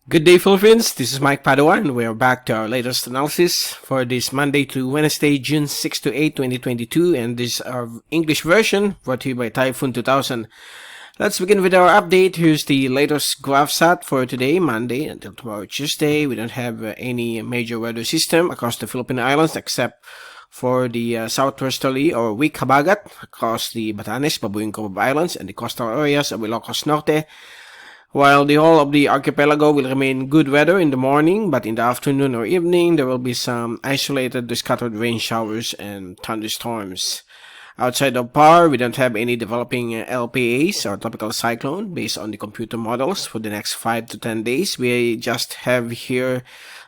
Good day, Philippines. This is Mike Padua, and we are back to our latest analysis for this Monday to Wednesday, June 6 to 8, 2022, and this is our English version brought to you by Typhoon2000. Let's begin with our update. Here's the latest graph set for today, Monday, until tomorrow, Tuesday. We don't have any major weather system across the Philippine Islands except for the southwesterly or weak habagat across the Batanes, Babuing Cubab Islands, and the coastal areas of Ilocos Norte. While the whole of the archipelago will remain good weather in the morning, but in the afternoon or evening, there will be some isolated scattered rain showers and thunderstorms. Outside of PAR, we don't have any developing LPAs or tropical cyclone based on the computer models for the next 5 to 10 days. We just have here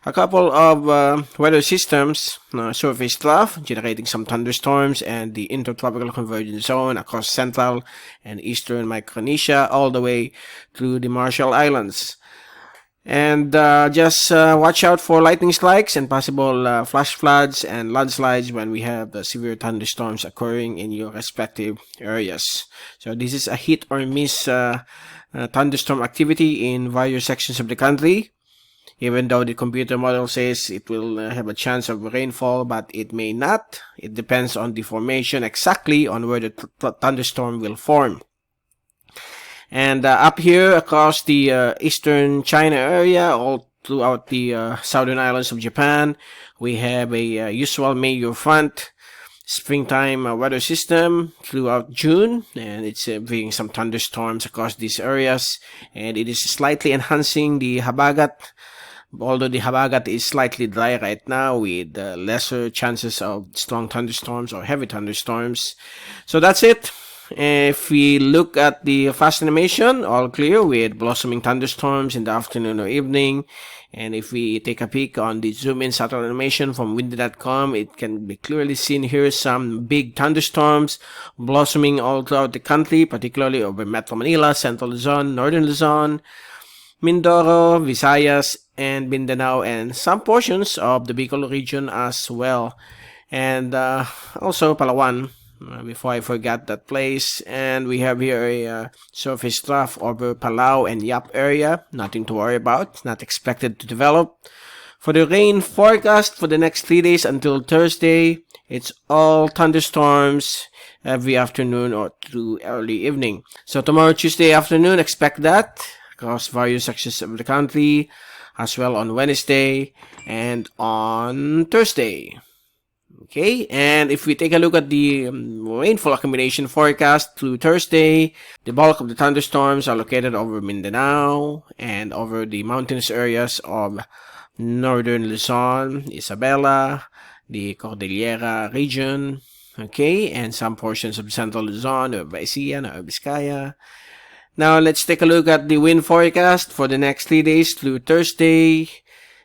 a couple of weather systems, surface trough generating some thunderstorms, and the intertropical convergence zone across central and eastern Micronesia all the way to the Marshall Islands. And just watch out for lightning strikes and possible flash floods and landslides when we have severe thunderstorms occurring in your respective areas. So this is a hit or miss thunderstorm activity in various sections of the country. Even though the computer model says it will have a chance of rainfall, but it may not. It depends on the formation exactly on where the thunderstorm will form. And up here across the eastern China area, all throughout the southern islands of Japan, we have a usual major front springtime weather system throughout June, and it's bringing some thunderstorms across these areas, and it is slightly enhancing the habagat, although the habagat is slightly dry right now with lesser chances of strong thunderstorms or heavy thunderstorms. So that's it. If we look at the fast animation, all clear with blossoming thunderstorms in the afternoon or evening. And if we take a peek on the zoom-in satellite animation from windy.com, it can be clearly seen here some big thunderstorms blossoming all throughout the country, particularly over Metro Manila, Central Luzon, Northern Luzon, Mindoro, Visayas and Mindanao, and some portions of the Bicol region as well. And also Palawan. Before I forgot that place. And we have here a surface trough over Palau and Yap area. Nothing to worry about. Not expected to develop. For the rain forecast for the next 3 days until Thursday, it's all thunderstorms every afternoon or through early evening. So tomorrow, Tuesday afternoon, expect that across various sections of the country, as well on Wednesday and on Thursday. Okay, and if we take a look at the rainfall accumulation forecast through Thursday, the bulk of the thunderstorms are located over Mindanao and over the mountainous areas of northern Luzon, Isabela, the Cordillera region, okay, and some portions of central Luzon, or Visayas or Visayas. Now, let's take a look at the wind forecast for the next 3 days through Thursday,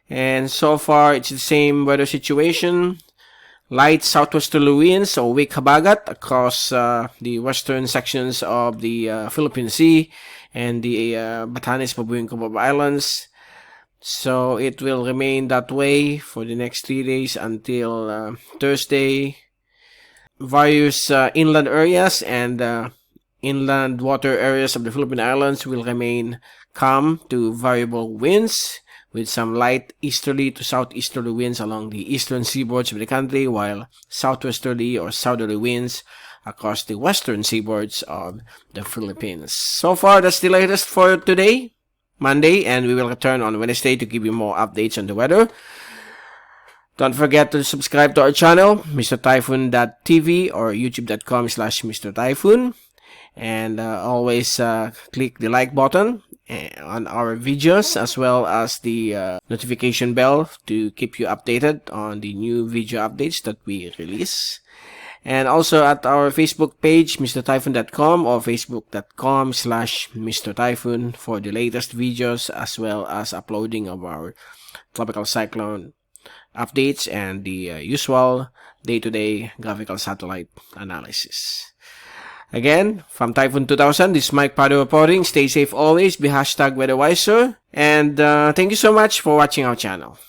and so far it's the same weather situation. Light southwesterly winds or weak habagat across the western sections of the Philippine Sea and the Batanes, Babuing Cubab Islands. So it will remain that way for the next 3 days until Thursday. Various inland areas and inland water areas of the Philippine Islands will remain calm to variable winds, with some light easterly to southeasterly winds along the eastern seaboards of the country, while southwesterly or southerly winds across the western seaboards of the Philippines. So far, that's the latest for today, Monday, and we will return on Wednesday to give you more updates on the weather. Don't forget to subscribe to our channel, MrTyphoon.tv or youtube.com/MrTyphoon. And always click the like button on our videos, as well as the notification bell to keep you updated on the new video updates that we release. And also at our Facebook page, MrTyphoon.com or Facebook.com/MrTyphoon for the latest videos, as well as uploading of our tropical cyclone updates and the usual day-to-day graphical satellite analysis. Again, from Typhoon2000, this is Mike Padua reporting. Stay safe always, be #weatherwiser, and thank you so much for watching our channel.